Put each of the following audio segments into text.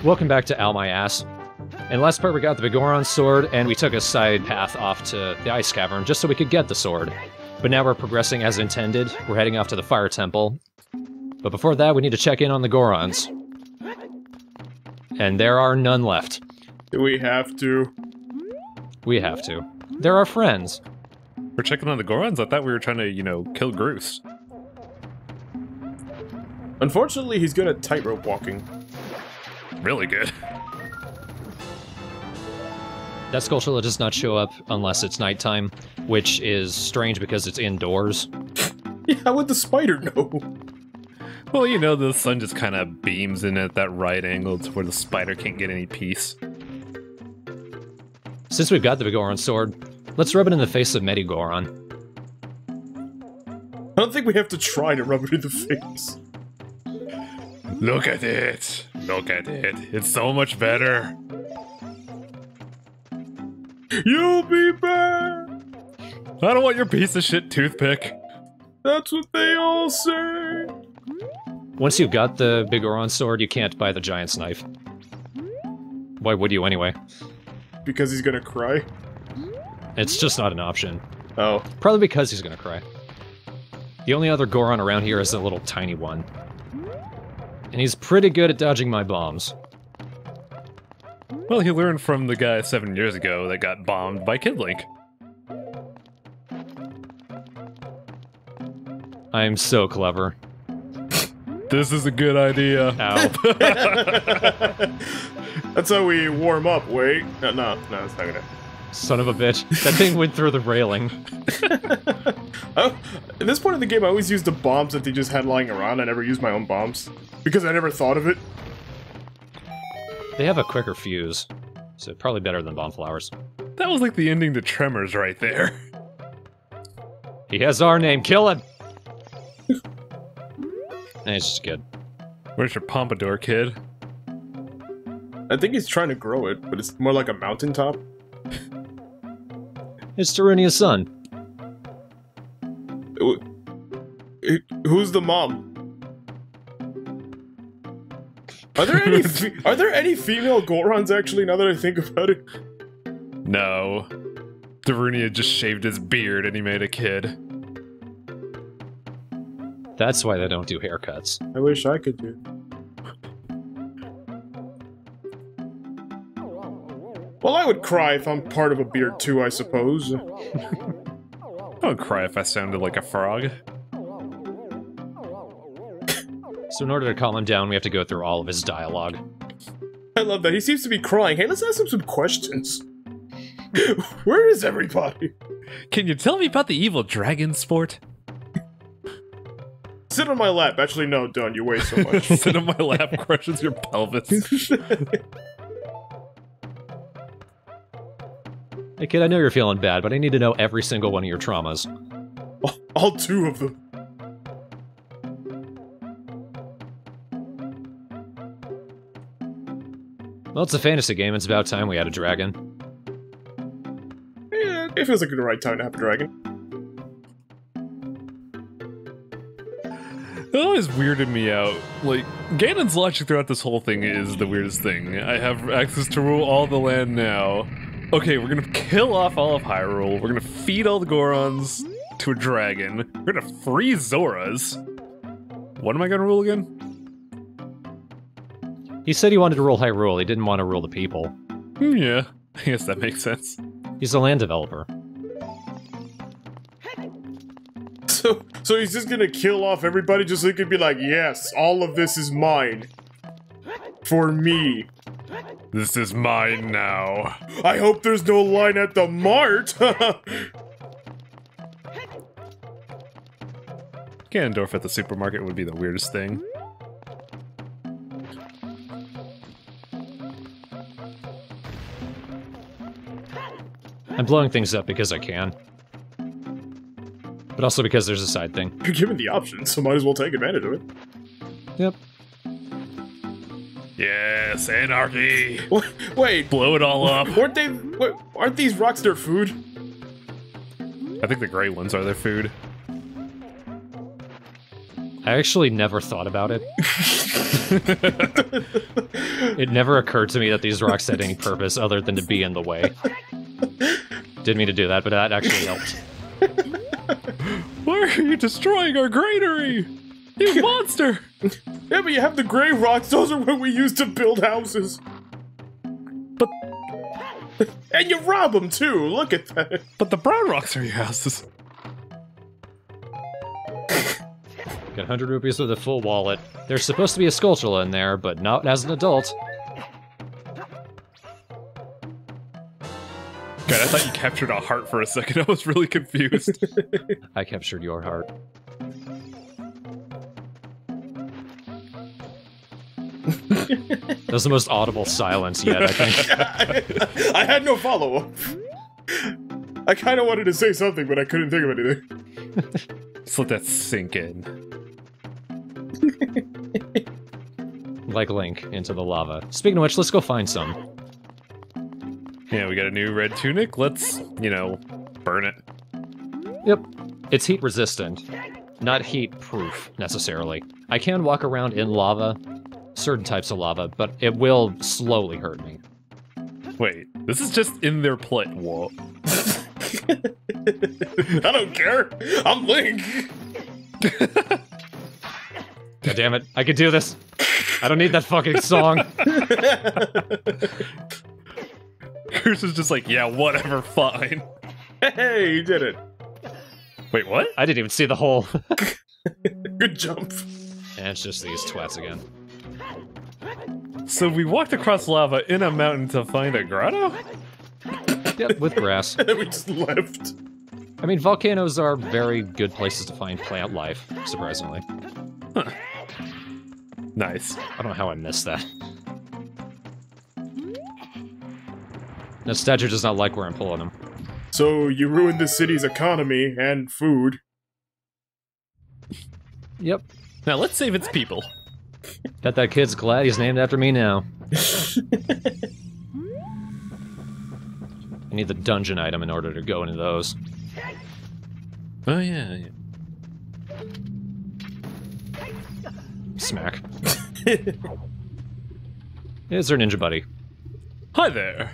Welcome back to Ow My Ass. In the last part we got the Goron sword, and we took a side path off to the Ice Cavern just so we could get the sword. But now we're progressing as intended. We're heading off to the Fire Temple. But before that, we need to check in on the Gorons. And there are none left. Do we have to? We have to. They're our friends. We're checking on the Gorons? I thought we were trying to, kill Groose. Unfortunately, he's good at tightrope walking. Really good. That Skulltula does not show up unless it's nighttime, which is strange because it's indoors. Yeah, how would the spider know? Well, the sun just kind of beams in at that right angle to where the spider can't get any peace. Since we've got the Goron sword, let's rub it in the face of Goron. I don't think we have to try to rub it in the face. Look at it! Look at it! It's so much better! You'll be back! I don't want your piece of shit toothpick! That's what they all say! Once you've got the Big Goron sword, you can't buy the Giant's knife. Why would you anyway? Because he's gonna cry? It's just not an option. Oh. Probably because he's gonna cry. The only other Goron around here is a little tiny one. And he's pretty good at dodging my bombs. Well, he learned from the guy 7 years ago that got bombed by Kid Link. I'm so clever. This is a good idea. Ow. That's how we warm up. Wait. No, it's not gonna. Son of a bitch. That thing went through the railing. At this point in the game, I always used the bombs that they just had lying around. I never used my own bombs. Because I never thought of it. They have a quicker fuse, so probably better than bomb flowers. That was like the ending to Tremors right there. He has our name, kill him! And it's just good. Where's your pompadour, kid? I think he's trying to grow it, but it's more like a mountaintop. It's Tarunia's son. Who's the mom? Are there any female Gorons actually, now that I think about it? No. Darunia just shaved his beard and he made a kid. That's why they don't do haircuts. I wish I could do. Well, I would cry if I'm part of a beard too, I suppose. I would cry if I sounded like a frog. So in order to calm him down, we have to go through all of his dialogue. I love that. He seems to be crying. Hey, let's ask him some questions. Where is everybody? Can you tell me about the evil dragon sport? Sit on my lap. Actually, no, don't. You weigh so much. Sit on my lap, crushes your pelvis. Hey kid, I know you're feeling bad, but I need to know every single one of your traumas. All two of them. Well, it's a fantasy game. It's about time we had a dragon. Yeah, it feels like the right time to have a dragon. It always weirded me out. Like, Ganon's logic throughout this whole thing is the weirdest thing. I have access to rule all the land now. Okay, we're gonna kill off all of Hyrule. We're gonna feed all the Gorons to a dragon. We're gonna free Zoras. What am I gonna rule again? He said he wanted to rule Hyrule. He didn't want to rule the people. Yeah, I guess that makes sense. He's a land developer. So he's just gonna kill off everybody just so he can be like, yes, all of this is mine. For me. This is mine now. I hope there's no line at the mart! Ganondorf at the supermarket would be the weirdest thing. I'm blowing things up because I can. But also because there's a side thing. You're given the option, so might as well take advantage of it. Yep. Yes, anarchy! Wait, Blow it all up. Aren't these rocks their food? I think the gray ones are their food. I actually never thought about it. It never occurred to me that these rocks had any purpose other than to be in the way. Didn't mean to do that, but that actually helped. Why are you destroying our granary? You monster! Yeah, but you have the gray rocks. Those are what we use to build houses. But And you rob them too. Look at that. the brown rocks are your houses. Got 100 rupees with a full wallet. There's supposed to be a Skulltula in there, but not as an adult. God, I thought you captured a heart for a second. I was really confused. I captured your heart. That was the most audible silence yet, I think. I had no follow-up. I kind of wanted to say something, but I couldn't think of anything. Just let that sink in. Like Link into the lava. Speaking of which, let's go find some. Yeah, we got a new red tunic. Let's, you know, burn it. Yep. It's heat resistant, not heat proof, necessarily. I can walk around in lava, certain types of lava, but it will slowly hurt me. Wait, this is just in their plate. Whoa. I don't care. I'm Link. God damn it, I could do this. I don't need that fucking song. Yours is just like, yeah, whatever, fine. Hey, you did it. Wait, what? I didn't even see the hole. Good jump. And it's just these twats again. So we walked across lava in a mountain to find a grotto? Yep, with grass. And then we just left. I mean, volcanoes are very good places to find plant life, surprisingly. Huh. Nice. I don't know how I missed that. No, Statue does not like where I'm pulling him. So you ruined the city's economy and food. Yep. Now let's save its people. Bet that kid's glad he's named after me now. I need the dungeon item in order to go into those. Oh, yeah, yeah. Smack. Is there Ninja Buddy? Hi there.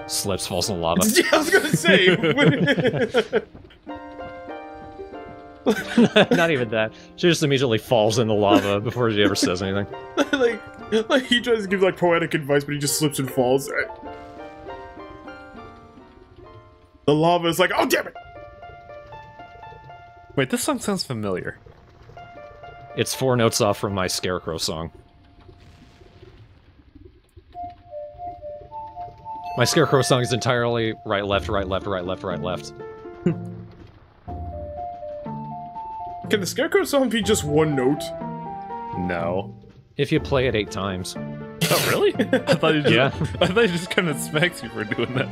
Slips, falls in the lava. Yeah, I was gonna say. Not even that. She just immediately falls in the lava before she ever says anything. like he tries to give like poetic advice, but he just slips and falls. The lava is like, oh damn it! Wait, this song sounds familiar. It's 4 notes off from my Scarecrow song. My Scarecrow song is entirely right, left, right, left, right, left, right, left. Can the Scarecrow song be just one note? No. If you play it 8 times. Oh, really? I thought you just, Yeah. I thought you just kind of smacks you for doing that.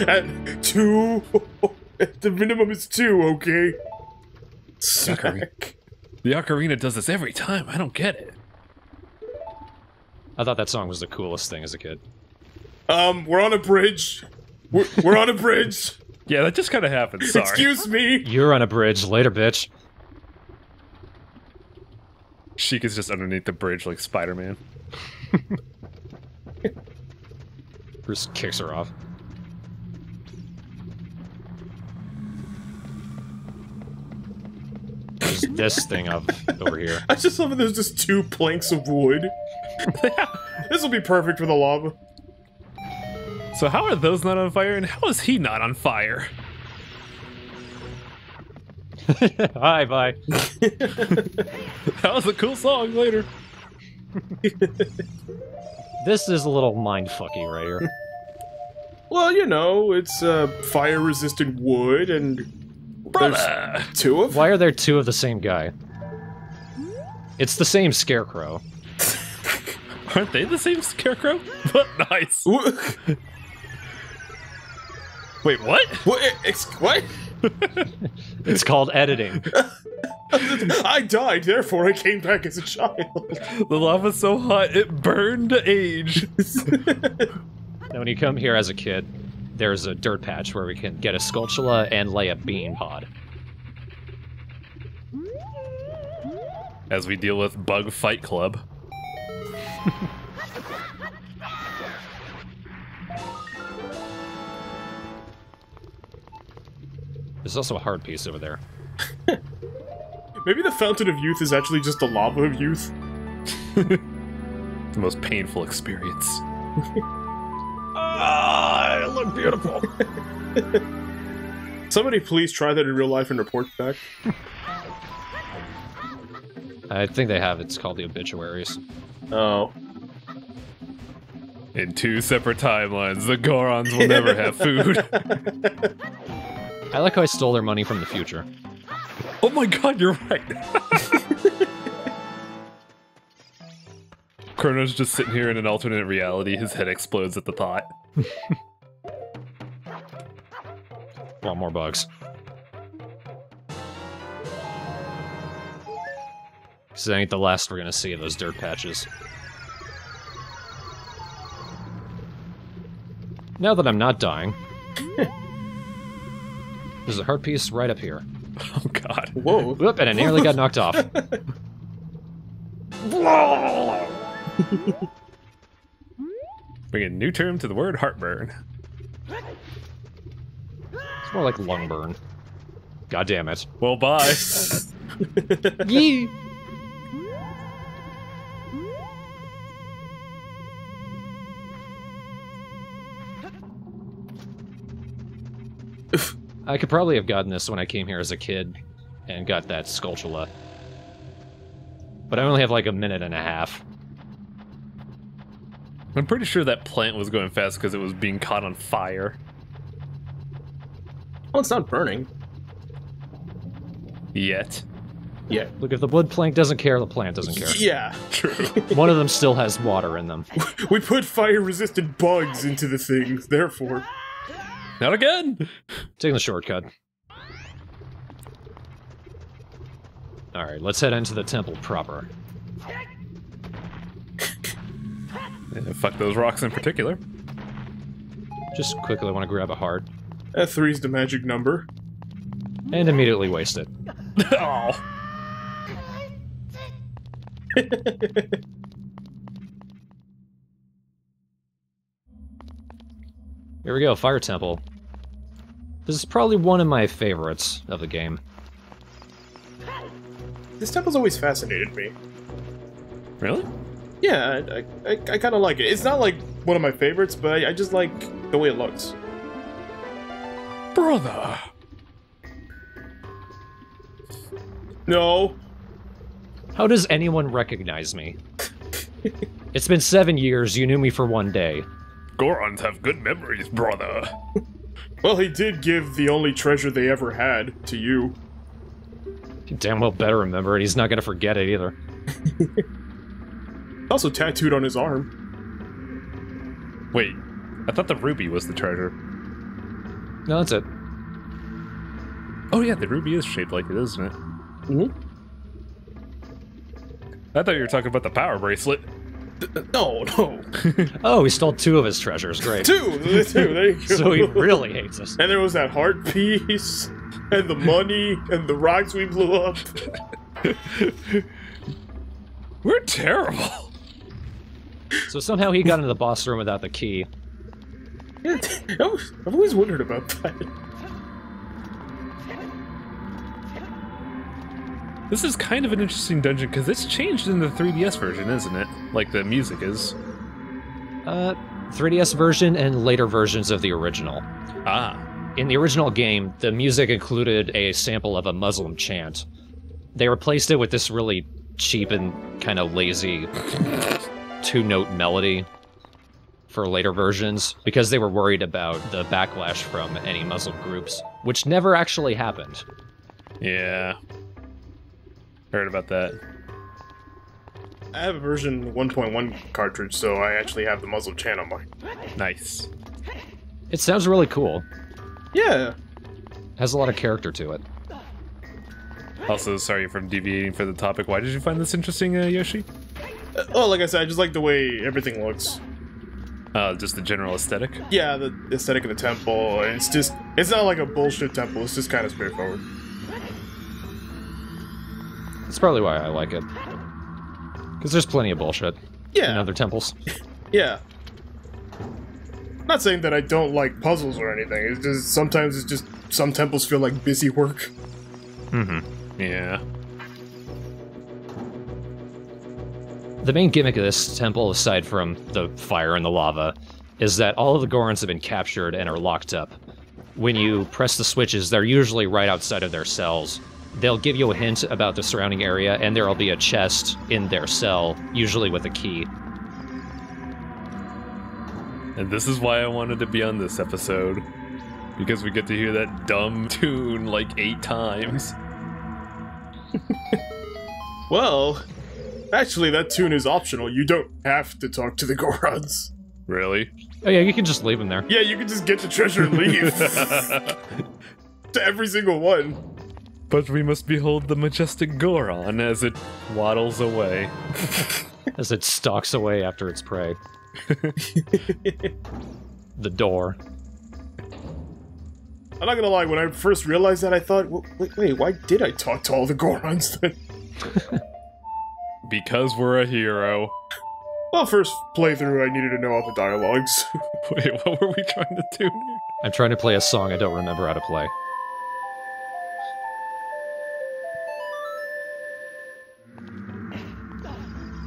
At 2, the minimum is 2, okay? Smack. The Ocarina does this every time. I don't get it. I thought that song was the coolest thing as a kid. We're on a bridge. We're on a bridge. Yeah, that just kind of happened. Sorry. Excuse me. You're on a bridge. Later, bitch. Sheik is just underneath the bridge like Spider-Man. Bruce kicks her off. There's this thing up over here. I just love that there's just 2 planks of wood. This will be perfect for the lava. So how are those not on fire, and how is he not on fire? Hi, bye. That was a cool song later. This is a little mindfucky right here. Well, you know, it's fire-resistant wood, and Brother! there's 2 of them. Why are there 2 of the same guy? It's the same Scarecrow. Aren't they the same Scarecrow? But nice. Wait, what? What? It's called editing. I died, therefore I came back as a child. The lava's so hot, it burned to age. Now, when you come here as a kid, there's a dirt patch where we can get a Skulltula and lay a bean pod. As we deal with Bug Fight Club. There's also a hard piece over there. Maybe the Fountain of Youth is actually just the lava of youth. The most painful experience. Ah, I look beautiful. Somebody please try that in real life and report back. I think they have. It's called the obituaries. Oh. In 2 separate timelines, the Gorons will never have food. I like how I stole their money from the future. Oh my god, you're right. Chrono's just sitting here in an alternate reality. His head explodes at the thought. Want more bugs. This ain't the last we're gonna see of those dirt patches. Now that I'm not dying, there's a heart piece right up here. Oh god. Whoa. Whoop, and I nearly got knocked off. Bring a new term to the word heartburn. It's more like lung burn. God damn it. Well, bye. Yee! I could probably have gotten this when I came here as a kid and got that Skulltula. But I only have like a minute and a half. I'm pretty sure that plant was going fast because it was being caught on fire. Oh, it's not burning. Yet. Yeah. Look, if the wood plank doesn't care, the plant doesn't care. Yeah, true. One of them still has water in them. We put fire-resistant bugs into the thing, therefore. Not again! Taking the shortcut. Alright, let's head into the temple proper. Yeah, fuck those rocks in particular. Just quickly want to grab a heart. 3's the magic number. And immediately waste it. Oh. Here we go, Fire Temple. This is probably one of my favorites of the game. This temple's always fascinated me. Really? Yeah, I kind of like it. It's not like one of my favorites, but I just like the way it looks. Brother! No. How does anyone recognize me? It's been 7 years, you knew me for 1 day. Gorons have good memories, brother. Well, he did give the only treasure they ever had to you. You damn well better remember it, he's not gonna forget it either. Also tattooed on his arm. Wait, I thought the ruby was the treasure. No, that's it. Oh yeah, the ruby is shaped like it, isn't it? Mm-hmm. I thought you were talking about the power bracelet. No. Oh, he stole 2 of his treasures, great. Two, there you go. So he really hates us. And there was that heart piece, and the money, and the rocks we blew up. We're terrible. So somehow he got into the boss room without the key. Yeah, I've always wondered about that. This is kind of an interesting dungeon because it's changed in the 3DS version, isn't it? Like the music is. 3DS version and later versions of the original. Ah. In the original game, the music included a sample of a Muslim chant. They replaced it with this really cheap and kind of lazy 2-note melody for later versions because they were worried about the backlash from any Muslim groups, which never actually happened. Yeah. Heard about that. I have a version 1.1 cartridge, so I actually have the Muslim chant on mine. Nice. It sounds really cool. Yeah. Has a lot of character to it. Also, sorry for deviating for the topic. Why did you find this interesting, Yoshi? Well, like I said, I just like the way everything looks. Just the general aesthetic? Yeah, the aesthetic of the temple, and it's not like a bullshit temple, it's just kind of straightforward. That's probably why I like it. Because there's plenty of bullshit in Yeah, other temples. yeah. Not saying that I don't like puzzles or anything. It's just sometimes it's just some temples feel like busy work. Mm-hmm. Yeah. The main gimmick of this temple, aside from the fire and the lava, is that all of the Gorons have been captured and are locked up. When you press the switches, they're usually right outside of their cells. They'll give you a hint about the surrounding area, and there'll be a chest in their cell, usually with a key. And this is why I wanted to be on this episode. Because we get to hear that dumb tune like 8 times. Well, actually, that tune is optional. You don't have to talk to the Gorons. Really? Oh yeah, you can just leave them there. Yeah, you can just get the treasure and leave. To every single one. But we must behold the majestic Goron as it waddles away. As it stalks away after its prey. The door. I'm not gonna lie, when I first realized that, I thought, wait, why did I talk to all the Gorons then? Because we're a hero. Well, first playthrough, I needed to know all the dialogues. Wait, what were we trying to do here? I'm trying to play a song I don't remember how to play.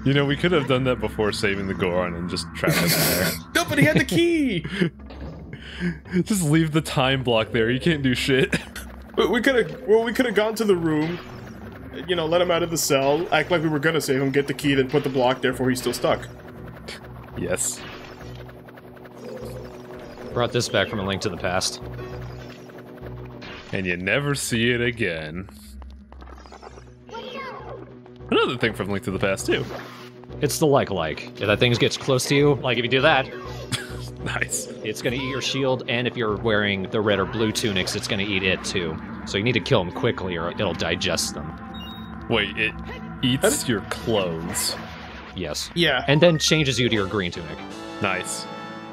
You know, we could have done that before saving the Goron and just trapped him there. Nobody had the key! Just leave the time block there, you can't do shit. We could have gone to the room, you know, let him out of the cell, act like we were gonna save him, get the key, then put the block there for he's still stuck. Yes. Brought this back from A Link to the Past. And you never see it again. Another thing from Link to the Past, too. It's the like. If that thing gets close to you, like if you do that, Nice. it's gonna eat your shield, and if you're wearing the red or blue tunics, it's gonna eat it too. So you need to kill them quickly or it'll digest them. Wait, it eats your clothes. Yes. Yeah, And then changes you to your green tunic. Nice.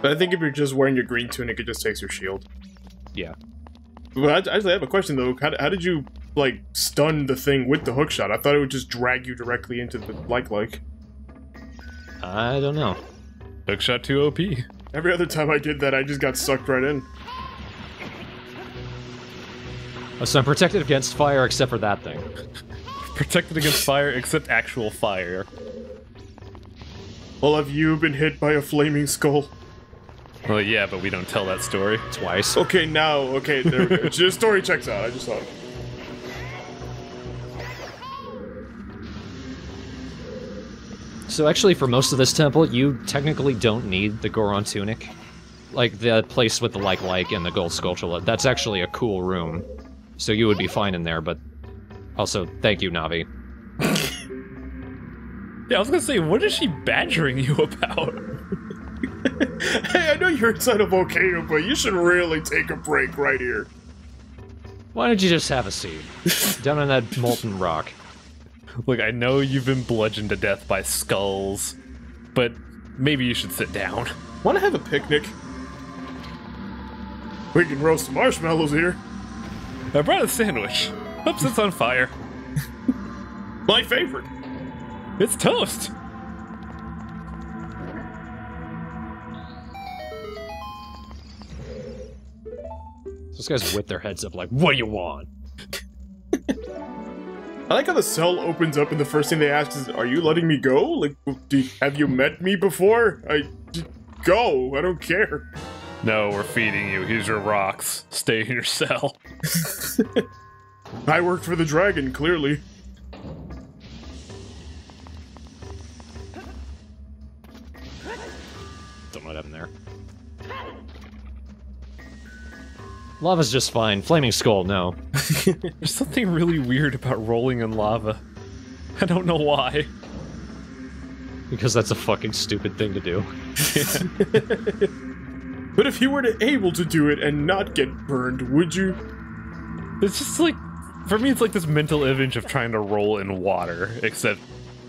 but I think if you're just wearing your green tunic, it just takes your shield. Yeah. But I actually have a question though. How did you, like, stun the thing with the hookshot? I thought it would just drag you directly into the like. I don't know. Hookshot 2 OP. Every other time I did that, I just got sucked right in. Oh, so I'm protected against fire except for that thing. Protected against fire, except actual fire. Well, have you been hit by a flaming skull? Well, yeah, but we don't tell that story. Twice. Okay, there we go. Just story checks out, I just thought. So actually, for most of this temple, you technically don't need the Goron tunic. Like, the place with the like and the gold sculpture, that's actually a cool room. So you would be fine in there, but... Also, thank you, Navi. Yeah, I was gonna say, what is she badgering you about? Hey, I know you're inside a volcano, but you should really take a break right here. Why don't you just have a seat? Down on that molten rock. Look, I know you've been bludgeoned to death by skulls, but maybe you should sit down. Wanna have a picnic? We can roast some marshmallows here. I brought a sandwich. Oops, it's on fire. My favorite. It's toast. Those guys whip their heads up like, what do you want? I like how the cell opens up and the first thing they ask is, are you letting me go? Like, have you met me before? Go, I don't care. No, we're feeding you. Here's your rocks. Stay in your cell. I work for the dragon, clearly. Don't know what happened there. Lava's just fine. Flaming Skull, no. There's something really weird about rolling in lava. I don't know why. Because that's a fucking stupid thing to do. But if you were able to do it and not get burned, would you? It's just like, for me, it's like this mental image of trying to roll in water, except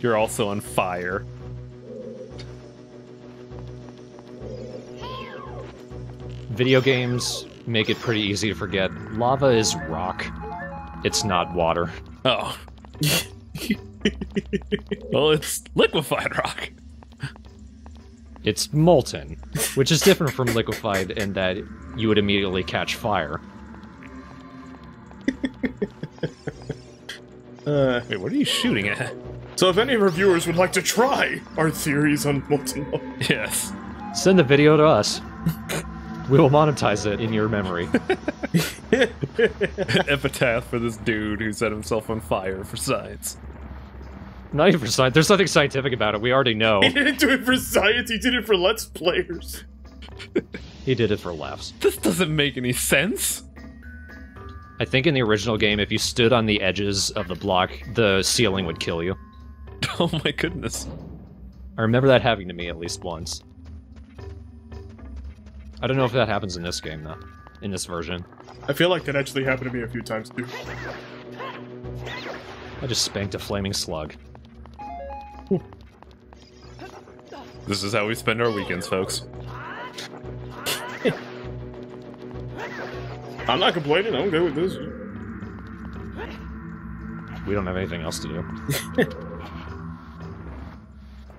you're also on fire. Video games make it pretty easy to forget. Lava is rock. It's not water. Oh. Well, it's liquefied rock. It's molten, which is different from liquefied in that you would immediately catch fire. Wait, what are you shooting at? So if any of our viewers would like to try our theories on molten lava, Yes. Send the video to us. We will monetize it in your memory. Epitaph for this dude who set himself on fire for science. Not even for science. There's nothing scientific about it. We already know. he didn't do it for science, he did it for Let's Players. He did it for laughs. This doesn't make any sense. I think in the original game, if you stood on the edges of the block, the ceiling would kill you. Oh my goodness. I remember that happening to me at least once. I don't know if that happens in this game, though. In this version. I feel like that actually happened to me a few times, too. I just spanked a flaming slug. This is how we spend our weekends, folks. I'm not complaining, I'm good with this. We don't have anything else to do.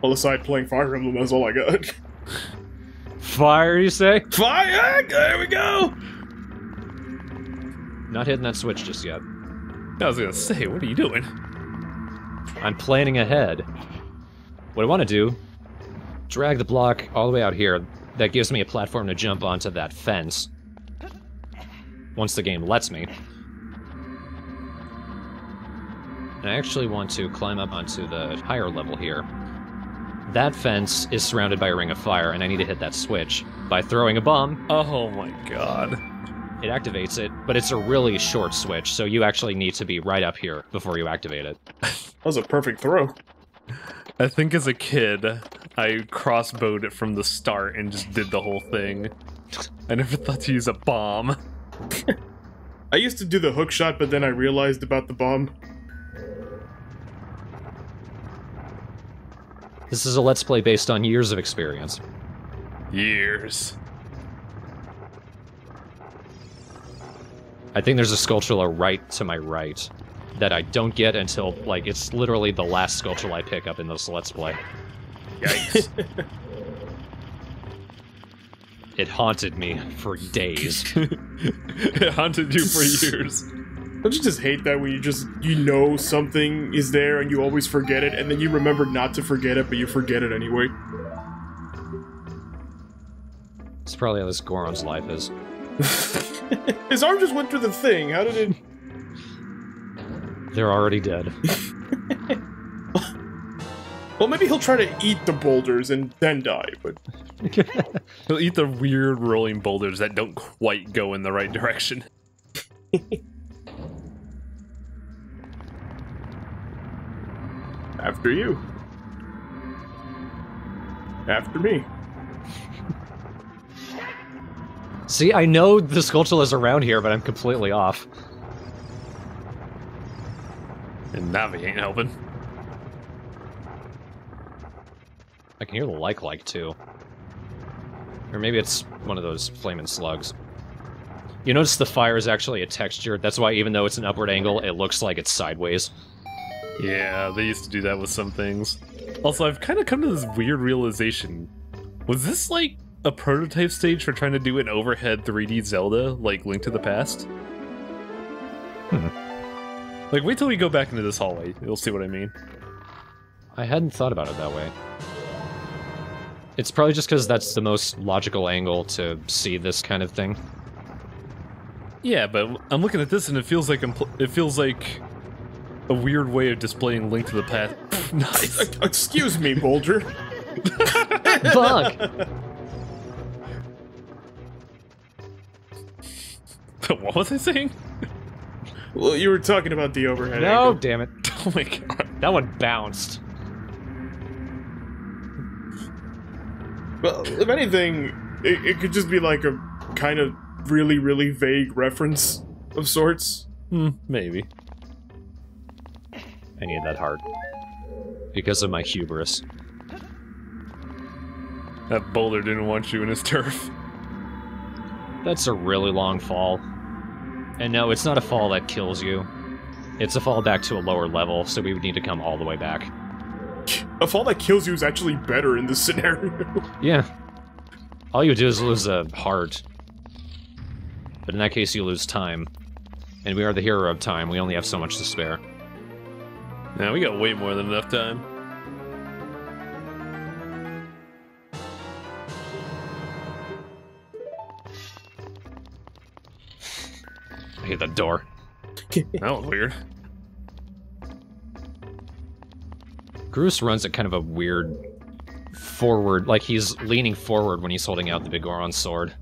Well, aside playing Fire Emblem, that's all I got. Fire, you say? Fire! There we go! Not hitting that switch just yet. I was gonna say, what are you doing? I'm planning ahead. What I want to do, drag the block all the way out here. That gives me a platform to jump onto that fence. Once the game lets me. And I actually want to climb up onto the higher level here. That fence is surrounded by a ring of fire, and I need to hit that switch by throwing a bomb. Oh my god. It activates it, but it's a really short switch, so you actually need to be right up here before you activate it. That was a perfect throw. I think as a kid, I crossbowed it from the start and just did the whole thing. I never thought to use a bomb. I used to do the hook shot, but then I realized about the bomb. This is a Let's Play based on years of experience. Years. I think there's a Skulltula right to my right that I don't get until, like, it's literally the last Skulltula I pick up in this Let's Play. Yikes. It haunted me for days. It haunted you for years. Don't you just hate that when you know something is there and you always forget it, and then you remember not to forget it, but you forget it anyway? It's probably how this Goron's life is. His arm just went through the thing, how did it... They're already dead. Well, maybe he'll try to eat the boulders and then die, but... He'll eat the weird rolling boulders that don't quite go in the right direction. After you. After me. See, I know the Skulltula's around here, but I'm completely off. And Navi ain't helping. I can hear the like too. Or maybe it's one of those flaming slugs. You notice the fire is actually a texture. That's why even though it's an upward angle, it looks like it's sideways. Yeah, they used to do that with some things. Also, I've kind of come to this weird realization. Was this, like, a prototype stage for trying to do an overhead 3D Zelda, like Link to the Past? Like, wait till we go back into this hallway. You'll see what I mean. I hadn't thought about it that way. It's probably just because that's the most logical angle to see this kind of thing. Yeah, but I'm looking at this and it feels like a weird way of displaying Link to the Past. Nice. Excuse me, Boulder. Bug! What was I saying? Well, you were talking about the overhead No, angle. damn it. Oh my god. That one bounced. Well, if anything, it could just be like a kind of really, really vague reference of sorts. Maybe. I need that heart. Because of my hubris. That boulder didn't want you in his turf. That's a really long fall. And no, it's not a fall that kills you. It's a fall back to a lower level, so we would need to come all the way back. A fall that kills you is actually better in this scenario. Yeah. All you do is lose a heart. But in that case, you lose time. And we are the hero of time. We only have so much to spare. Now we got way more than enough time. I hate that door. That was weird. Groose runs at kind of a weird forward, like he's leaning forward when he's holding out the big Goron sword.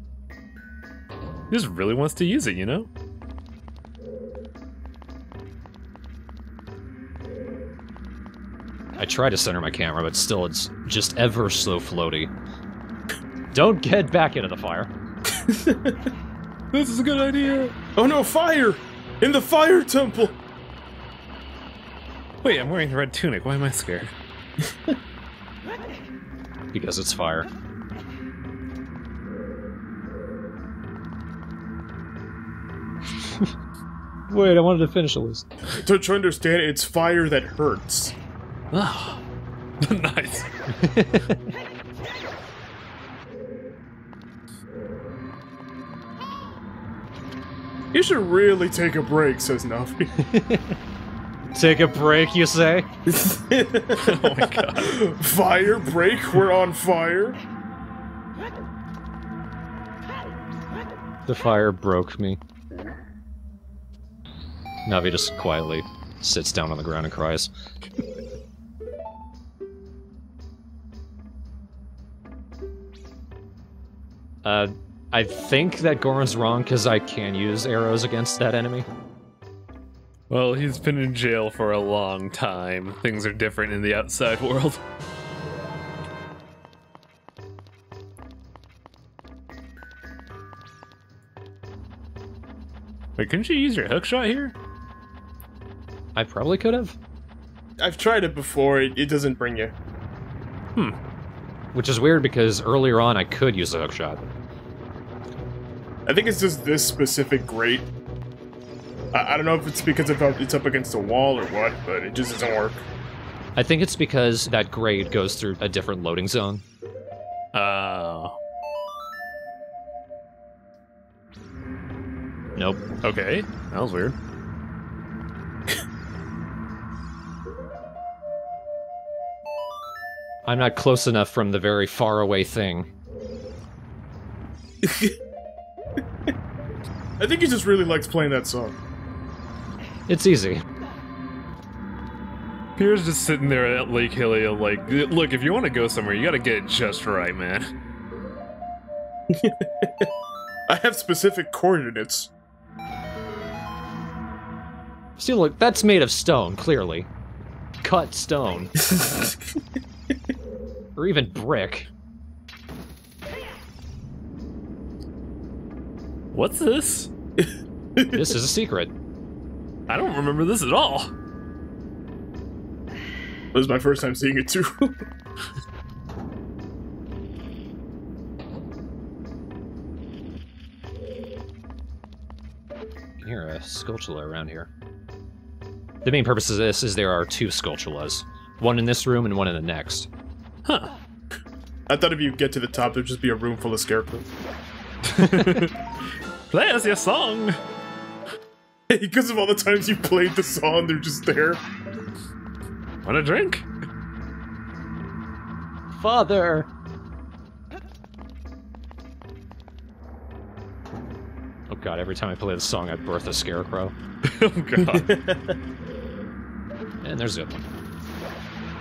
He just really wants to use it, you know? I try to center my camera, but still it's just ever so floaty. Don't get back into the fire. This is a good idea. Oh no, fire! In the fire temple! Wait, I'm wearing the red tunic. Why am I scared? Because it's fire. Wait, I wanted to finish the list. Don't you understand? It's fire that hurts. Oh, nice. You should really take a break, says Navi. Take a break, you say? Oh my god. Fire break? We're on fire? The fire broke me. Navi just quietly sits down on the ground and cries. I think that Goron's wrong because I can use arrows against that enemy. Well, he's been in jail for a long time. Things are different in the outside world. Wait, couldn't you use your hookshot here? I probably could have. I've tried it before, it doesn't bring you. Which is weird because earlier on I could use a hookshot. I think it's just this specific grate. I don't know if it's because it's up against a wall or what, but it just doesn't work. I think it's because that grade goes through a different loading zone. Oh. Nope. Okay. That was weird. I'm not close enough from the very far away thing. I think he just really likes playing that song. It's easy. Pierre's just sitting there at Lake Hylia like, look, if you want to go somewhere, you gotta get it just right, man. I have specific coordinates. See, look, that's made of stone, clearly. Cut stone. Or even brick. What's this? This is a secret. I don't remember this at all. It was my first time seeing it too. You can hear a Skulltula around here. The main purpose of this is there are two Skulltulas. One in this room and one in the next. Huh. I thought if you get to the top, there'd just be a room full of scarecrows. Play us your song! Because of all the times you played the song, they're just there. Want a drink? Father! Oh god, every time I play the song, I birth a scarecrow. Oh god. And there's the other one.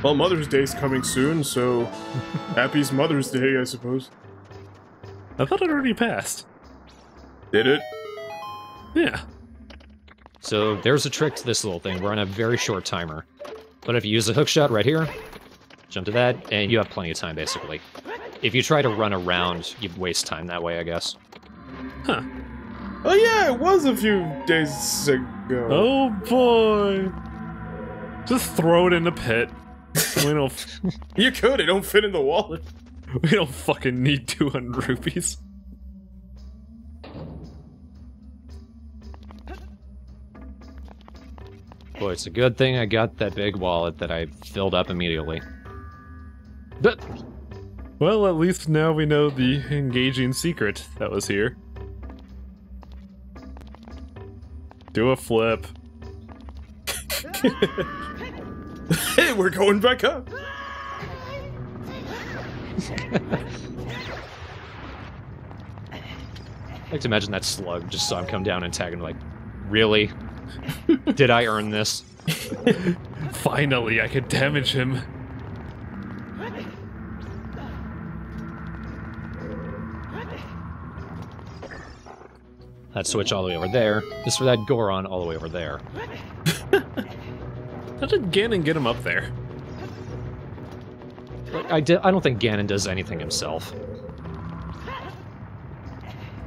Well, Mother's Day's coming soon, so happy Mother's Day, I suppose. I thought it already passed. Did it? Yeah. So there's a trick to this little thing. We're on a very short timer. But if you use a hookshot right here, jump to that, and you have plenty of time, basically. If you try to run around, you waste time that way, I guess. Huh. Oh yeah, it was a few days ago. Oh boy. Just throw it in the pit. We don't. You could, it don't fit in the wallet. We don't fucking need 200 rupees. Boy, it's a good thing I got that big wallet that I filled up immediately. But Well, at least now we know the engaging secret that was here. Do a flip. Hey, we're going back up. I like to imagine that slug just saw him come down and tag him like, really? Did I earn this? Finally, I could damage him. That switch all the way over there is for that Goron all the way over there. How did Ganon get him up there? I don't think Ganon does anything himself.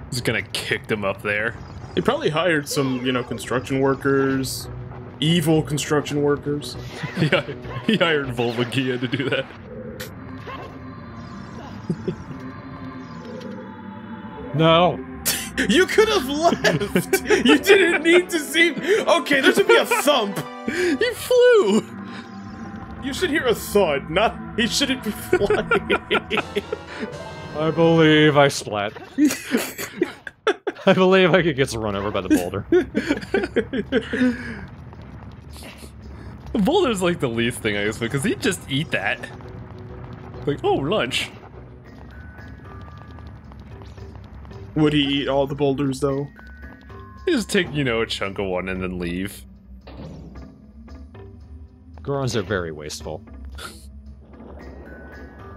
He's gonna kick them up there. He probably hired some, you know, construction workers. Evil construction workers. Yeah, he hired Volvagia to do that. No! You could have left! You didn't need to see. Okay, there should be a thump! He flew! You should hear a thud, not. He shouldn't be flying. I believe I splat. I believe I could get run over by the boulder. The boulder's like the least thing, I guess, because he'd just eat that. Like, oh, lunch. Would he eat all the boulders, though? He'd just take, you know, a chunk of one and then leave. Gorons are very wasteful.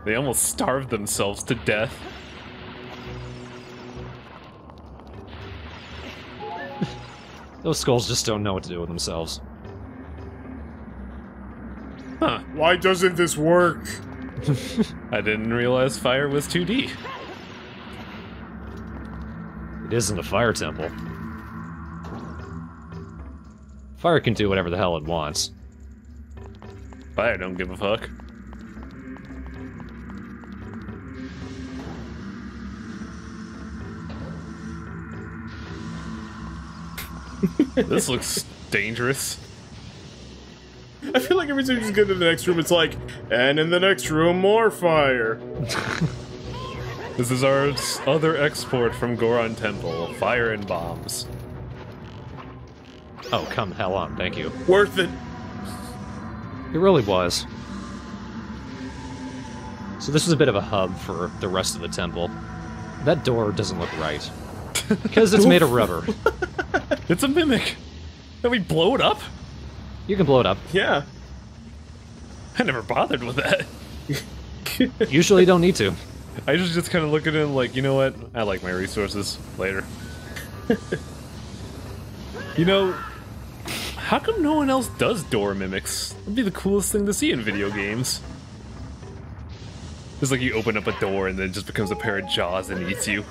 They almost starved themselves to death. Those skulls just don't know what to do with themselves. Huh. Why doesn't this work? I didn't realize fire was 2D. It isn't a fire temple. Fire can do whatever the hell it wants. Fire don't give a fuck. This looks dangerous. I feel like every time you just get to the next room, it's like, and in the next room, more fire. This is our other export from Goron Temple, fire and bombs. Oh, come hell on, thank you. Worth it. It really was. So this was a bit of a hub for the rest of the temple. That door doesn't look right. Because it's made of rubber. It's a mimic. Can we blow it up? You can blow it up. Yeah. I never bothered with that. Usually you don't need to. I just kind of look at it like, you know what? I like my resources. Later. You know, how come no one else does door mimics? That'd be the coolest thing to see in video games. It's like you open up a door and then it just becomes a pair of jaws and eats you.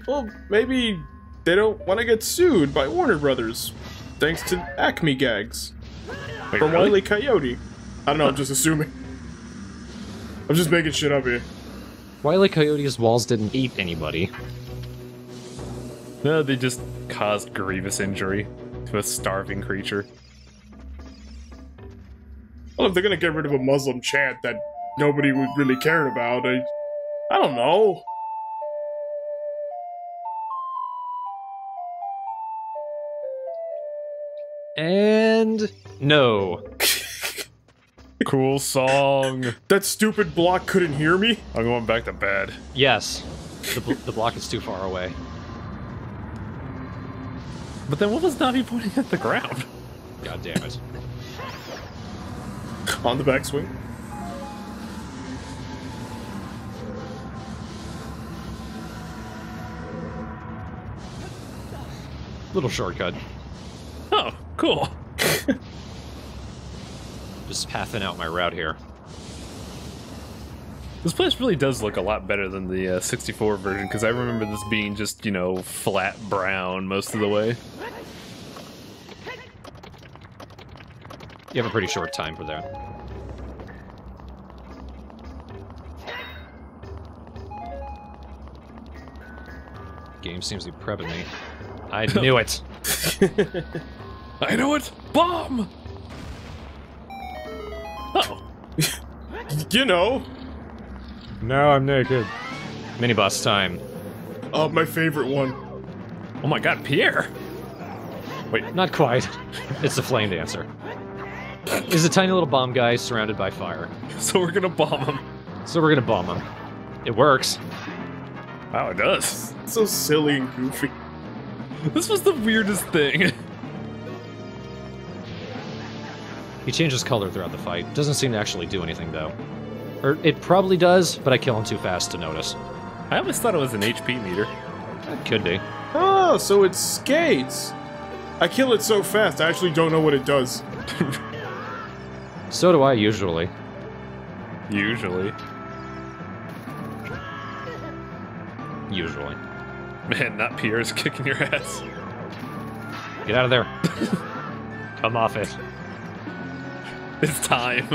Well, maybe they don't want to get sued by Warner Brothers, thanks to Acme gags Wait, from really? Wile E. Coyote. I don't know, I'm just assuming. I'm just making shit up here. Wile E. Coyote's walls didn't eat anybody. No, they just caused grievous injury to a starving creature. Well, if they're gonna get rid of a Muslim chant that nobody would really care about, I don't know. And no. Cool song. That stupid block couldn't hear me? I'm going back to bed. Yes. The block is too far away. But then what was Navi pointing at the ground? God damn it. On the backswing. Little shortcut. Oh, cool. Just pathing out my route here. This place really does look a lot better than the 64 version, because I remember this being just, you know, flat brown most of the way. You have a pretty short time for that. Game seems to be prepping me. I knew it! I know it! Bomb! Oh. You know. Now I'm naked. Mini boss time. My favorite one. Oh my god, Pierre! Wait, not quite. It's the flame dancer. He's a tiny little bomb guy surrounded by fire. So we're gonna bomb him. So we're gonna bomb him. It works. Wow, it does. So silly and goofy. This was the weirdest thing. He changes color throughout the fight. Doesn't seem to actually do anything, though. Or it probably does, but I kill him too fast to notice. I always thought it was an HP meter. It could be. Oh, so it skates. I kill it so fast, I actually don't know what it does. So do I, usually. Usually. Usually. Man, not Pierre's kicking your ass. Get out of there. Come off it. It's time.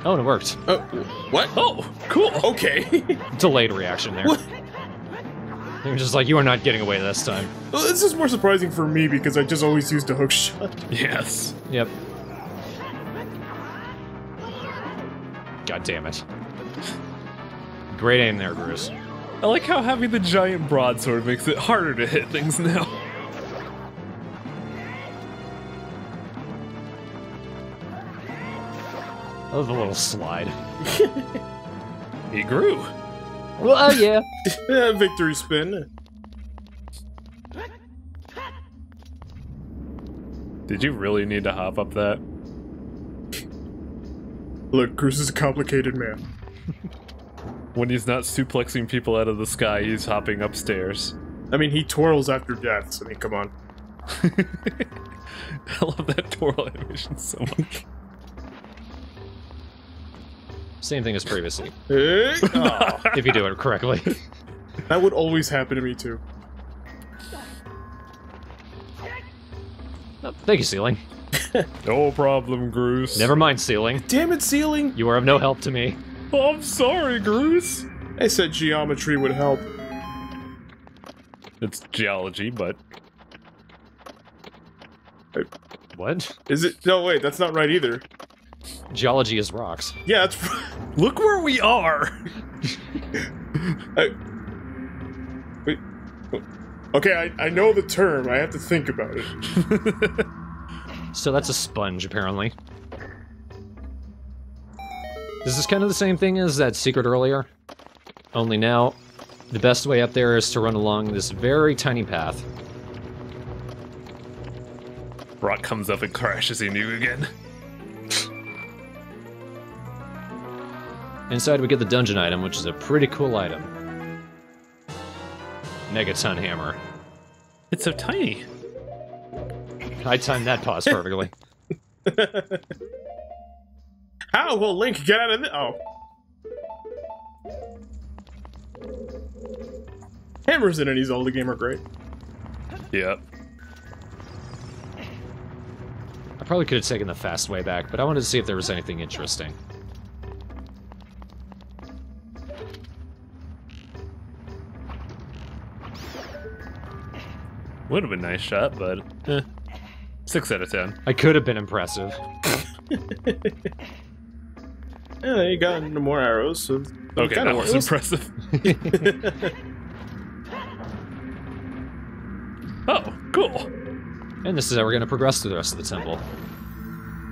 Oh, and it worked. What? Oh, cool. Okay. Delayed reaction there. What? They were just like, you are not getting away this time. Well, this is more surprising for me because I just always used a hook shot. Yes. Yep. God damn it. Great aim there, Bruce. I like how having the giant broadsword makes it harder to hit things now. I love the little slide. He grew. Well, yeah. Yeah, victory spin. Did you really need to hop up that? Look, Cruz is a complicated man. When he's not suplexing people out of the sky, he's hopping upstairs. I mean, he twirls after deaths. I mean, come on. I love that twirl animation so much. Same thing as previously. Hey? Oh, If you do it correctly. that would always happen to me, too. Oh, thank you, Ceiling. No problem, Groose. Never mind, Ceiling. Damn it, ceiling! You are of no help to me. Oh, I'm sorry, Groose. I said geometry would help. It's geology, but... What? Is it? No, wait, that's not right either. Geology is rocks. Yeah, that's... Look where we are! Wait. Okay, I know the term. I have to think about it. So that's a sponge, apparently. This is kind of the same thing as that secret earlier. Only now, the best way up there is to run along this very tiny path. Rock comes up and crashes into you again. Inside we get the dungeon item, which is a pretty cool item. Megaton hammer. It's so tiny. I timed that pause perfectly. How will Link get out of this? Oh. Hammers in any Zelda game are great. Yep. I probably could have taken the fast way back, but I wanted to see if there was anything interesting. Would have been a nice shot, but 6 out of 10. I could have been impressive. Yeah, you got into more arrows, so... Okay, kinda that was works. impressive. Oh, cool. And this is how we're going to progress through the rest of the temple.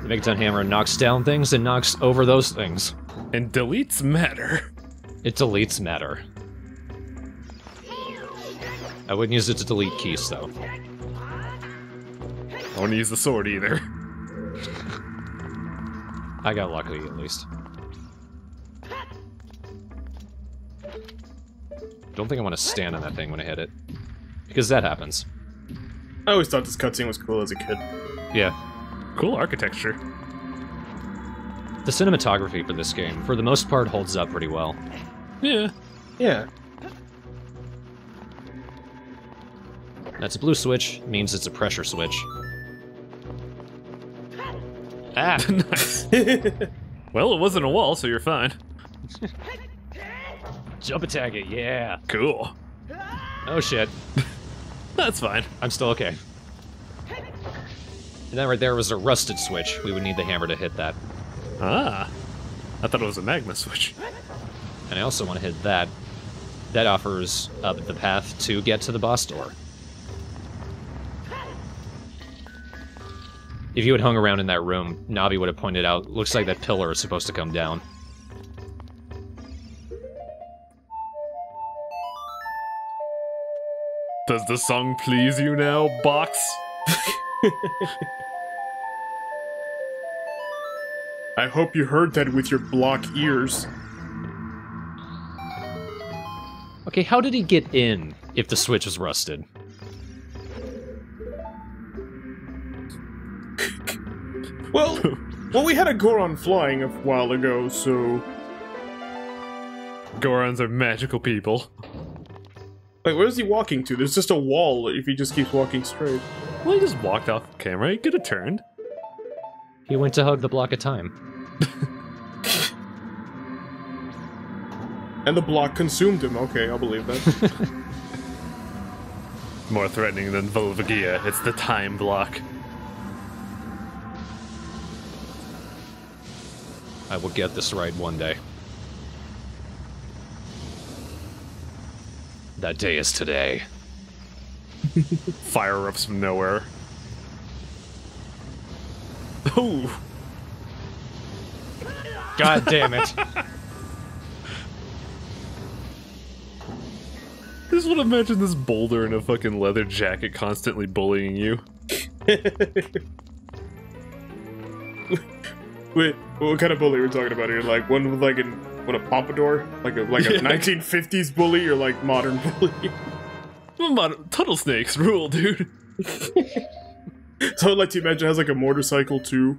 The Megaton hammer knocks down things and knocks over those things. And deletes matter. It deletes matter. I wouldn't use it to delete keys, though. I won't use the sword either. I got lucky, at least. Don't think I want to stand on that thing when I hit it. Because that happens. I always thought this cutscene was cool as a kid. Yeah. Cool architecture. The cinematography for this game, for the most part, holds up pretty well. Yeah. Yeah. That's a blue switch, means it's a pressure switch. Ah! Nice. Well, it wasn't a wall, so you're fine. Jump attack it, yeah! Cool. Oh shit. That's fine. I'm still okay. And that right there was a rusted switch. We would need the hammer to hit that. Ah. I thought it was a magma switch. And I also want to hit that. That offers up the path to get to the boss door. If you had hung around in that room, Navi would have pointed out, looks like that pillar is supposed to come down. Does the song please you now, box? I hope you heard that with your block ears. Okay, how did he get in if the switch was rusted? Well, we had a Goron flying a while ago, so... Gorons are magical people. Like, where's he walking to? There's just a wall if he just keeps walking straight. Well, he just walked off camera. He could have turned. He went to hug the block of time. And the block consumed him. Okay, I'll believe that. More threatening than volvagia. It's the time block. I will get this right one day. That day is today. Fire erupts from nowhere. Oh! God damn it. I just want to imagine this boulder in a fucking leather jacket constantly bullying you. Wait, what kind of bully are we talking about here? Like one with like a pompadour? Like a 1950s bully or like modern bully? Tunnel snakes rule, dude. So I'd like to imagine it has like a motorcycle too.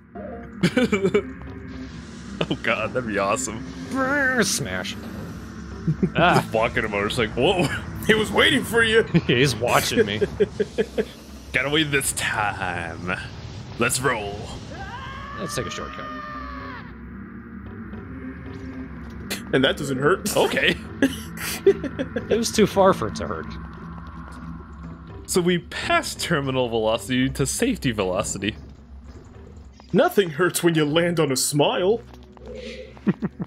Oh god, that'd be awesome. Smash. Just walking a motorcycle. Whoa! He was waiting for you! He's watching me. Got away this time. Let's roll. Let's take a shortcut. And that doesn't hurt. Okay. It was too far for it to hurt. So we passed terminal velocity to safety velocity. Nothing hurts when you land on a smile.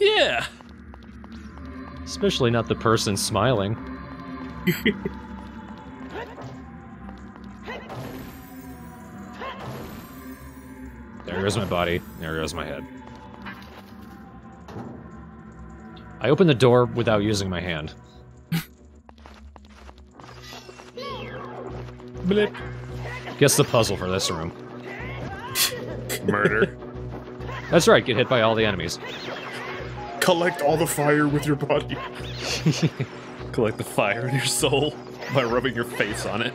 Yeah. Especially not the person smiling. There goes my body. There goes my head. I opened the door without using my hand. Blip. Guess the puzzle for this room. Murder. That's right, get hit by all the enemies. Collect all the fire with your body. Collect the fire in your soul by rubbing your face on it.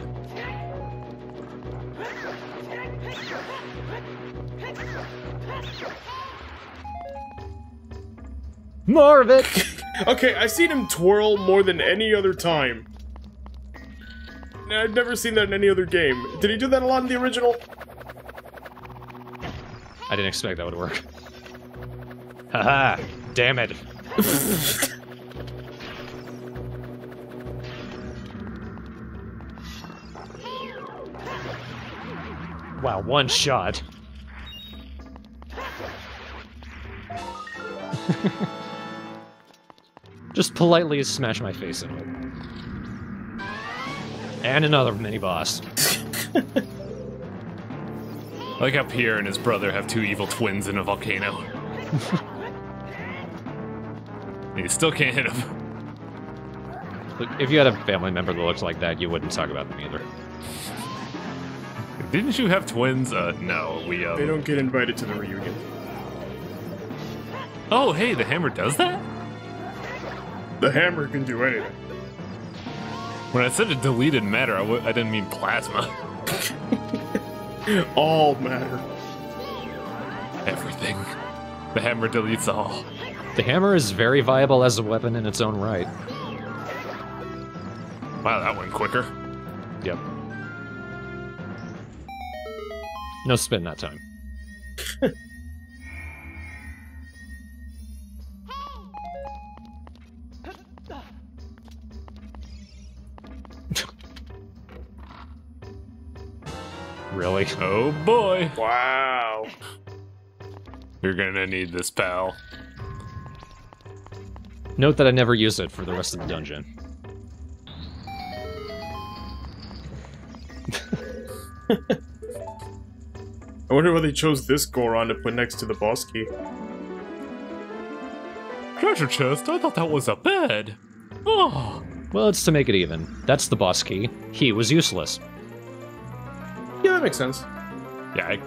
More of it! Okay, I've seen him twirl more than any other time. I've never seen that in any other game. Did he do that a lot in the original? I didn't expect that would work. Haha! Damn it! Wow, one shot. Just politely smash my face into it. And another mini-boss. Like how Pierre and his brother have two evil twins in a volcano. And you still can't hit them. Look, if you had a family member that looks like that, you wouldn't talk about them either. Didn't you have twins? No, we, They don't get invited to the reunion. Oh, hey, the hammer does that? The hammer can do anything. When I said it deleted matter, I didn't mean plasma. All matter. Everything. The hammer deletes all. The hammer is very viable as a weapon in its own right. Wow, that went quicker. Yep. No spin that time. really. Oh boy. Wow. You're gonna need this, pal. Note that I never use it for the rest of the dungeon. I wonder why they chose this Goron to put next to the boss key. Treasure chest? I thought that was a bed. Oh. Well, it's to make it even. That's the boss key. He was useless. Yeah, that makes sense. Yeah,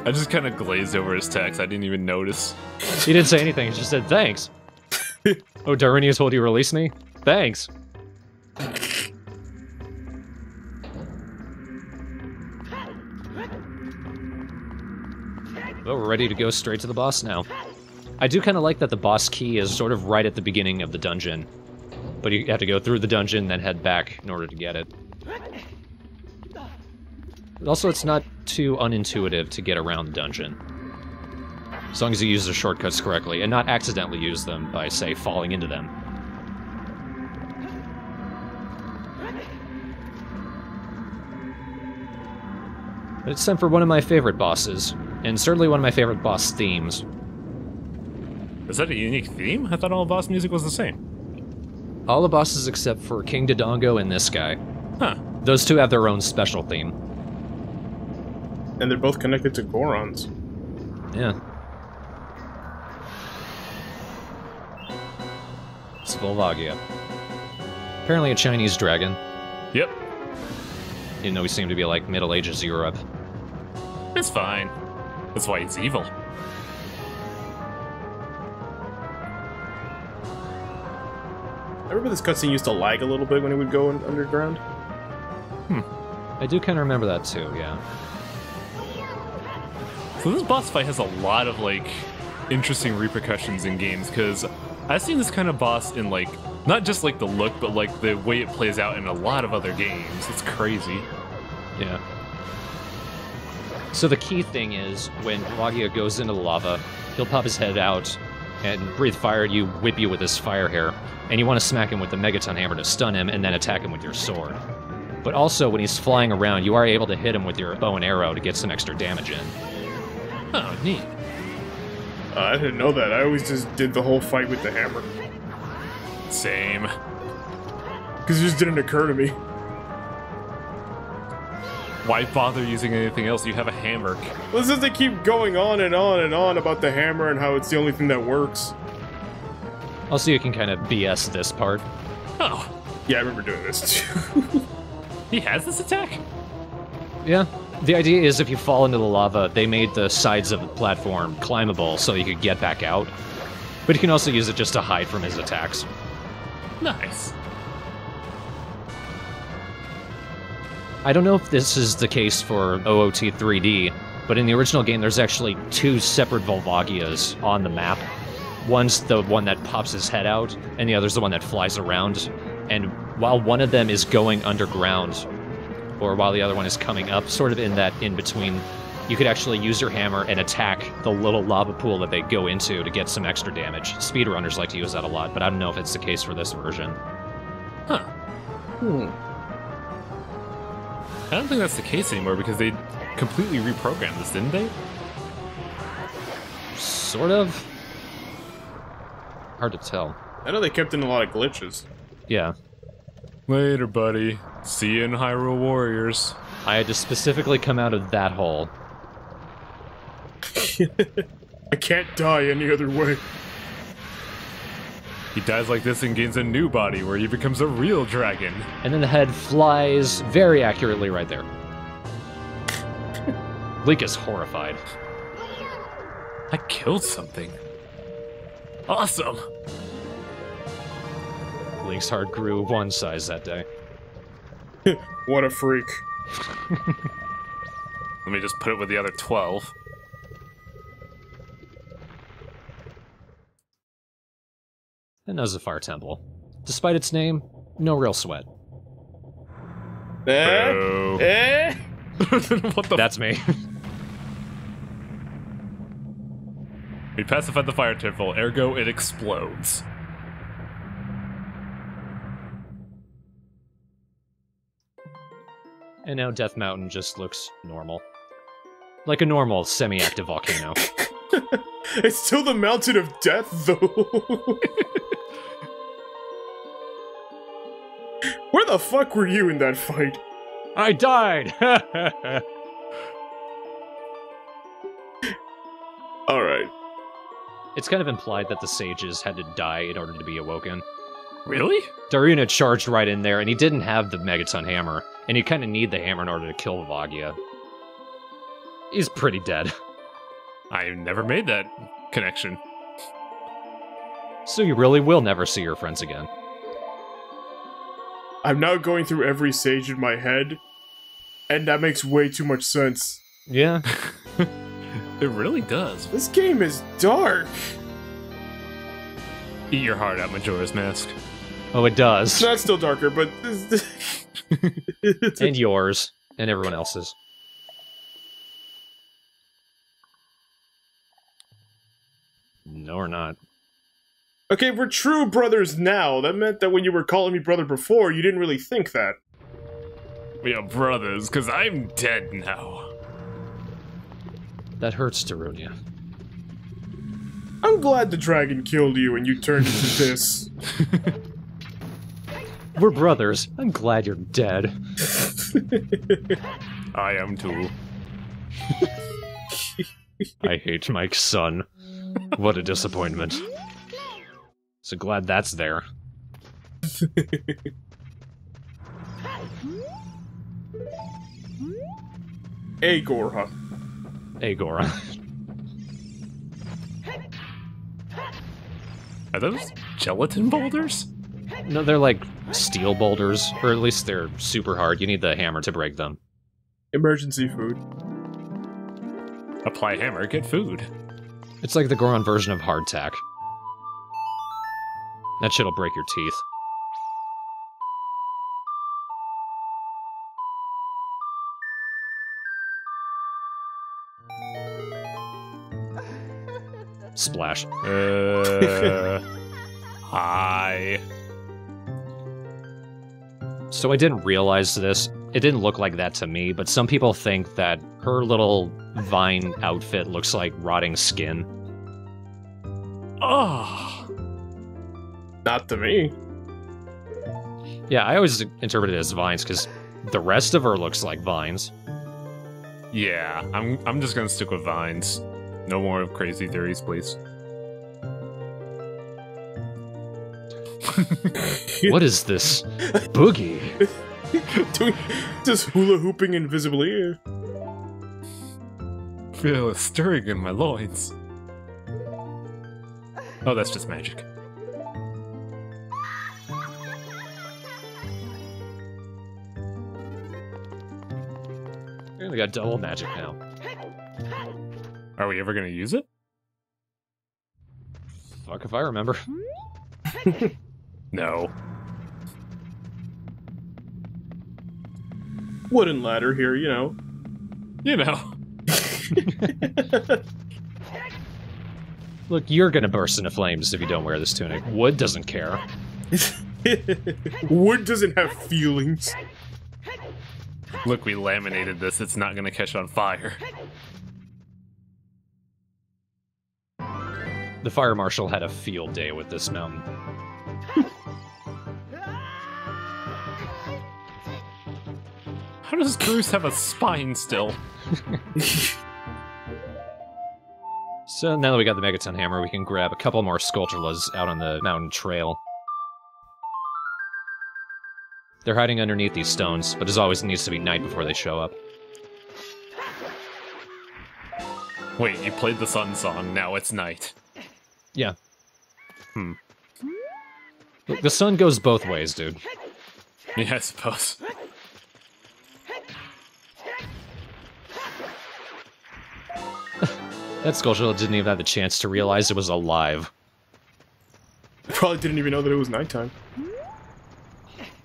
I just kind of glazed over his text. I didn't even notice. He didn't say anything, he just said, thanks. Oh, Darwinius, will you release me? Thanks. Well, we're ready to go straight to the boss now. I do kind of like that the boss key is sort of right at the beginning of the dungeon. But you have to go through the dungeon, then head back in order to get it. But also, it's not too unintuitive to get around the dungeon. As long as you use the shortcuts correctly, and not accidentally use them by, say, falling into them. But it's time for one of my favorite bosses, and certainly one of my favorite boss themes. Is that a unique theme? I thought all boss music was the same. All the bosses except for King Dodongo and this guy. Huh. Those two have their own special theme. And they're both connected to Gorons. Yeah. It's volvagia. Apparently a Chinese dragon. Yep. Even though we seem to be like Middle Ages Europe. It's fine. That's why he's evil. I remember this cutscene used to lag a little bit when it would go underground. I do kind of remember that too, yeah. So this boss fight has a lot of, like, interesting repercussions in games, because I've seen this kind of boss in, like, not just, like, the look, but, like, the way it plays out in a lot of other games. It's crazy. Yeah. So the key thing is, when Volvagia goes into the lava, he'll pop his head out and breathe fire at you, whip you with his fire hair, and you want to smack him with the megaton hammer to stun him, and then attack him with your sword. But also, when he's flying around, you are able to hit him with your bow and arrow to get some extra damage in. Oh, neat. I didn't know that. I always just did the whole fight with the hammer. Same. Because it just didn't occur to me. Why bother using anything else? You have a hammer. Well, it's just they keep going on and on and on about the hammer and how it's the only thing that works. Also, you can kind of BS this part. Oh, Yeah, I remember doing this too. he has this attack? Yeah. The idea is if you fall into the lava, they made the sides of the platform climbable so you could get back out. But you can also use it just to hide from his attacks. Nice. I don't know if this is the case for OOT 3D, but in the original game there's actually two separate Volvagias on the map. One's the one that pops his head out, and the other's the one that flies around. And while one of them is going underground, or while the other one is coming up, sort of in that in-between, you could actually use your hammer and attack the little lava pool that they go into to get some extra damage. Speedrunners like to use that a lot, but I don't know if it's the case for this version. Huh. I don't think that's the case anymore because they completely reprogrammed this, didn't they? Sort of. Hard to tell. I know they kept in a lot of glitches. Yeah. Later, buddy. See you in Hyrule Warriors. I had to specifically come out of that hole. I can't die any other way. He dies like this and gains a new body where he becomes a real dragon. And then the head flies very accurately right there. Link is horrified. I killed something. Awesome! Link's heart grew one size that day. What a freak. Let me just put it with the other 12. And there's the Fire Temple. Despite its name, no real sweat. Boo. What the That's me. We pacified the fire temple, ergo it explodes. And now Death Mountain just looks normal. Like a normal, semi-active volcano. It's still the mountain of death, though. Where the fuck were you in that fight? I died! Alright. It's kind of implied that the sages had to die in order to be awoken. Really? Daruna charged right in there, and he didn't have the megaton hammer, and you kind of need the hammer in order to kill Volvagia. He's pretty dead. I never made that connection. So you really will never see your friends again. I'm now going through every sage in my head, and that makes way too much sense. Yeah. It really does. This game is dark. Eat your heart out, Majora's Mask. Oh, it does. That's still darker, but... And yours. And everyone else's. No, we're not. Okay, we're true brothers now. That meant that when you were calling me brother before, you didn't really think that. We are brothers, because I'm dead now. That hurts, Darunia. I'm glad the dragon killed you and you turned into this. We're brothers. I'm glad you're dead. I am too. I hate Mike's son. What a disappointment. So glad that's there. Hey, Gorha. Hey, Goron. Are those gelatin boulders? No, they're like steel boulders, or at least they're super hard. You need the hammer to break them. Emergency food. Apply hammer, get food. It's like the Goron version of hardtack. That shit'll break your teeth. Splash. Hi. So I didn't realize this. It didn't look like that to me, but some people think that her little vine outfit looks like rotting skin. Oh. Not to me. Yeah, I always interpret it as vines, because the rest of her looks like vines. Yeah, I'm just gonna stick with vines. No more crazy theories, please. What is this? Boogie? Just hula hooping invisibly. Feel a stirring in my loins. Oh, that's just magic. We got double magic now. Are we ever gonna use it? Fuck if I remember. No. Wooden ladder here, you know. You know. Look, you're gonna burst into flames if you don't wear this tunic. Wood doesn't care. Wood doesn't have feelings. Look, we laminated this. It's not gonna catch on fire. The fire marshal had a field day with this mountain. How does Bruce have a spine still? So now that we got the megaton hammer, we can grab a couple more Skulltulas out on the mountain trail. They're hiding underneath these stones, but as always, it needs to be night before they show up. Wait, you played the sun song, now it's night. Yeah. Look, the sun goes both ways, dude. Yeah, I suppose. That Skulltula didn't even have the chance to realize it was alive. Probably didn't even know that it was nighttime.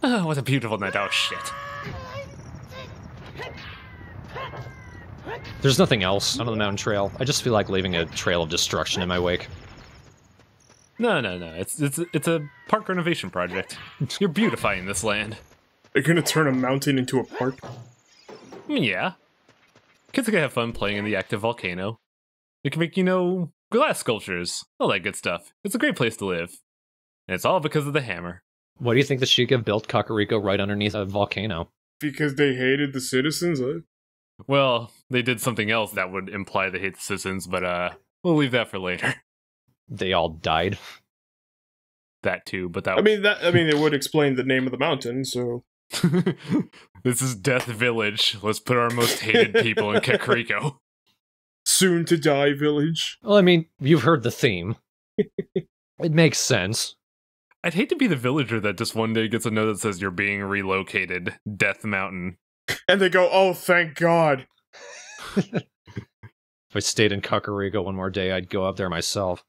Oh, what a beautiful night. Oh, shit. There's nothing else on the mountain trail. I just feel like leaving a trail of destruction in my wake. No. It's a park renovation project. You're beautifying this land. They're gonna turn a mountain into a park. I mean, yeah. Kids are gonna have fun playing in the active volcano. They can make, glass sculptures, all that good stuff. It's a great place to live. And it's all because of the hammer. Why do you think the Sheikah built Kakariko right underneath a volcano? Because they hated the citizens? Huh? Well, they did something else that would imply they hate the citizens, but we'll leave that for later. They all died. That too, but that I mean, it would explain the name of the mountain, so... This is Death Village. Let's put our most hated people in Kakariko. Soon to die village. Well, I mean, you've heard the theme. It makes sense. I'd hate to be the villager that just one day gets a note that says you're being relocated. Death Mountain. And they go, oh, thank God. If I stayed in Kakariko one more day, I'd go up there myself.